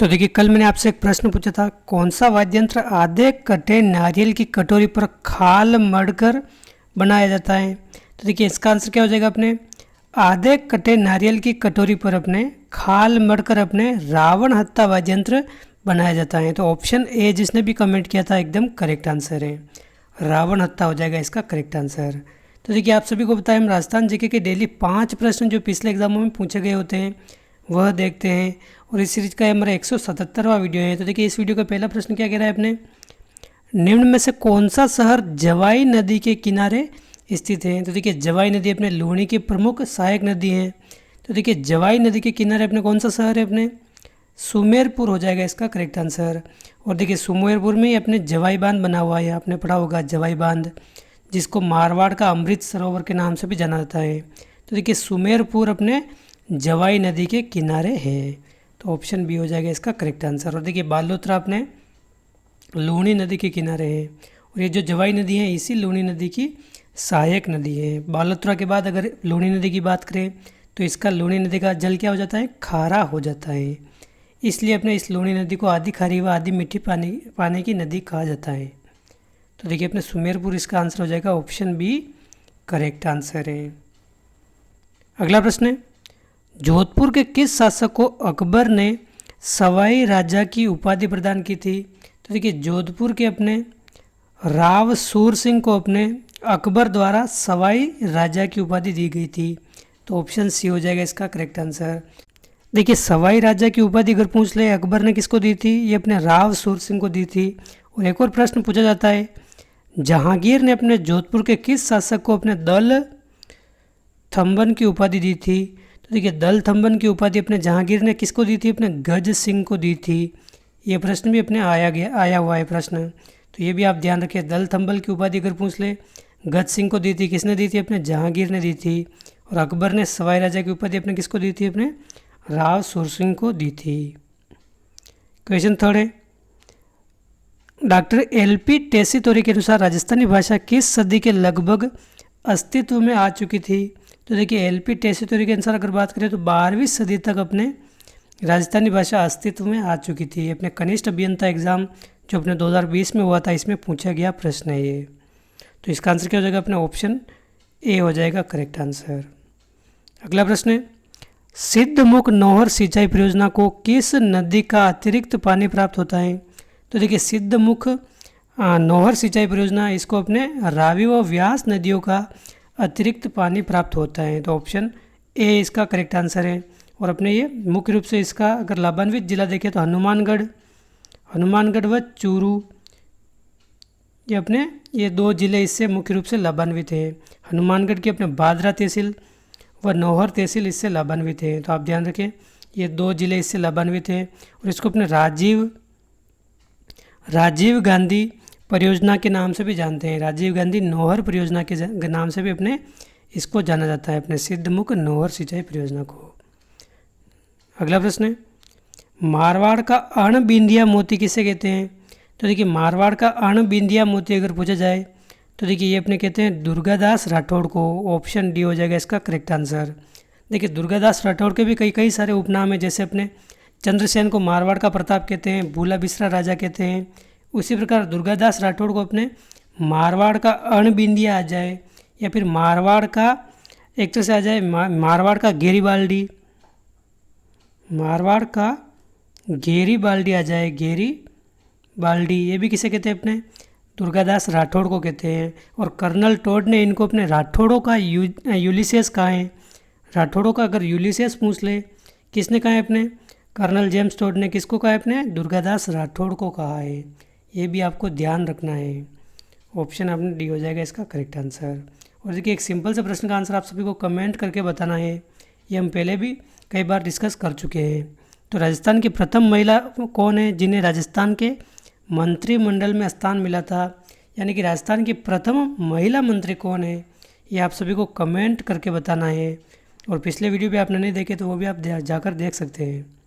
तो देखिए, कल मैंने आपसे एक प्रश्न पूछा था, कौन सा वाद्य यंत्र आधे कटे नारियल की कटोरी पर खाल मढ़कर बनाया जाता है। तो देखिए, इसका आंसर क्या हो जाएगा अपने, आधे कटे नारियल की कटोरी पर अपने खाल मढ़कर अपने रावण हत्था वाद्य यंत्र बनाया जाता है। तो ऑप्शन ए जिसने भी कमेंट किया था एकदम करेक्ट आंसर है, रावण हत्था हो जाएगा इसका करेक्ट आंसर। तो देखिए, आप सभी को बताएं, हम राजस्थान जीके के डेली 5 प्रश्न जो पिछले एग्जामों में पूछे गए होते हैं वह देखते हैं, और इस सीरीज का हमारा 177वां वीडियो है। तो देखिए, इस वीडियो का पहला प्रश्न क्या कह रहा है अपने, निम्न में से कौन सा शहर जवाई नदी के किनारे स्थित है। तो देखिए, जवाई नदी अपने लूणी की प्रमुख सहायक नदी है। तो देखिए, जवाई नदी के किनारे अपने कौन सा शहर है अपने, सुमेरपुर हो जाएगा इसका करेक्ट आंसर। और देखिए, सुमेरपुर में ही अपने जवाई बांध बना हुआ है, आपने पढ़ा होगा जवाई बांध, जिसको मारवाड़ का अमृत सरोवर के नाम से भी जाना जाता है। तो देखिए, सुमेरपुर अपने जवाई नदी के किनारे है, तो ऑप्शन बी हो जाएगा इसका करेक्ट आंसर। और देखिए, बालोतरा अपने लूणी नदी के किनारे है, और ये जो जवाई नदी है इसी लूणी नदी की सहायक नदी है। बालोतरा के बाद अगर लूणी नदी की बात करें तो इसका लूणी नदी का जल क्या हो जाता है, खारा हो जाता है, इसलिए अपने इस लूणी नदी को आधी खारी व आधी मीठी पानी की नदी कहा जाता है। तो देखिए, अपने सुमेरपुर इसका आंसर हो जाएगा, ऑप्शन बी करेक्ट आंसर है। अगला प्रश्न है, जोधपुर के किस शासक को अकबर ने सवाई राजा की उपाधि प्रदान की थी। तो देखिए, जोधपुर के अपने राव सूर सिंह को अपने अकबर द्वारा सवाई राजा की उपाधि दी गई थी। तो ऑप्शन सी हो जाएगा इसका करेक्ट आंसर। देखिए, सवाई राजा की उपाधि अगर पूछ ले अकबर ने किसको दी थी, ये अपने राव सूर सिंह को दी थी। और एक और प्रश्न पूछा जाता है, जहांगीर ने अपने जोधपुर के किस शासक को अपने दल थम्बन की उपाधि दी थी। तो देखिए, दल थम्बन की उपाधि अपने जहांगीर ने किसको दी थी, अपने गज सिंह को दी थी। ये प्रश्न भी अपने आया हुआ है प्रश्न, तो ये भी आप ध्यान रखिए। दल थम्बल की उपाधि अगर पूछ ले, गज सिंह को दी थी, किसने दी थी, अपने जहांगीर ने दी थी। और अकबर ने सवाई राजा की उपाधि अपने किसको दी थी, अपने राव सूर सिंह को दी थी। क्वेश्चन थर्ड है, डॉक्टर एल.पी. टेसीतोरी के अनुसार राजस्थानी भाषा किस सदी के लगभग अस्तित्व में आ चुकी थी। तो देखिए, एल.पी. टेसीतोरी के अनुसार अगर बात करें तो 12वीं सदी तक अपने राजस्थानी भाषा अस्तित्व में आ चुकी थी। अपने कनिष्ठ अभियंता एग्जाम जो अपने 2020 में हुआ था, इसमें पूछा गया प्रश्न है ये। तो इसका आंसर क्या हो जाएगा, अपने ऑप्शन ए हो जाएगा करेक्ट आंसर। अगला प्रश्न है, सिद्धमुख नौहर सिंचाई परियोजना को किस नदी का अतिरिक्त पानी प्राप्त होता है। तो देखिए, सिद्धमुख नौहर सिंचाई परियोजना, इसको अपने रावी व व्यास नदियों का अतिरिक्त पानी प्राप्त होता है। तो ऑप्शन ए इसका करेक्ट आंसर है। और अपने ये मुख्य रूप से इसका अगर लाभान्वित जिला देखें तो हनुमानगढ़ व चूरू, ये अपने ये 2 जिले इससे मुख्य रूप से लाभान्वित है। हनुमानगढ़ की अपने बादरा तहसील व नौहर तहसील इससे लाभान्वित है। तो आप ध्यान रखें, ये 2 जिले इससे लाभान्वित हैं। और इसको अपने राजीव गांधी परियोजना के नाम से भी जानते हैं, राजीव गांधी नौहर परियोजना के नाम से भी अपने इसको जाना जाता है, अपने सिद्धमुख नौहर सिंचाई परियोजना को। अगला प्रश्न है, मारवाड़ का अणबिंदिया मोती किसे कहते हैं। तो देखिए, मारवाड़ का अणबिंदिया मोती अगर पूछा जाए तो देखिए, ये अपने कहते हैं दुर्गादास राठौड़ को। ऑप्शन डी हो जाएगा इसका करेक्ट आंसर। देखिए, दुर्गादास राठौड़ के भी कई सारे उपनाम हैं, जैसे अपने चंद्रसेन को मारवाड़ का प्रताप कहते हैं, भूला बिसरा राजा कहते हैं। उसी प्रकार दुर्गादास राठौड़ को अपने मारवाड़ का अणबिंदिया आ जाए, या फिर मारवाड़ का एक तरह से आ जाए मारवाड़ का गेरीबाल्डी, मारवाड़ का गेरीबाल्डी आ जाए, गेरीबाल्डी, ये भी किसे कहते हैं, अपने दुर्गादास राठौड़ को कहते हैं। और कर्नल टोड ने इनको अपने राठौड़ों का यूलिसियस कहा है। राठौड़ों का अगर यूलिसियस पूछ ले, किसने कहा है, अपने कर्नल जेम्स टोड ने किसको कहा है, अपने दुर्गादास राठौड़ को कहा है। ये भी आपको ध्यान रखना है। ऑप्शन आपने डी हो जाएगा इसका करेक्ट आंसर। और देखिए, एक सिंपल से प्रश्न का आंसर आप सभी को कमेंट करके बताना है, ये हम पहले भी कई बार डिस्कस कर चुके हैं। तो राजस्थान की प्रथम महिला कौन है जिन्हें राजस्थान के मंत्रिमंडल में स्थान मिला था, यानी कि राजस्थान की प्रथम महिला मंत्री कौन है, ये आप सभी को कमेंट करके बताना है। और पिछले वीडियो भी आपने नहीं देखे तो वो भी आप जाकर देख सकते हैं।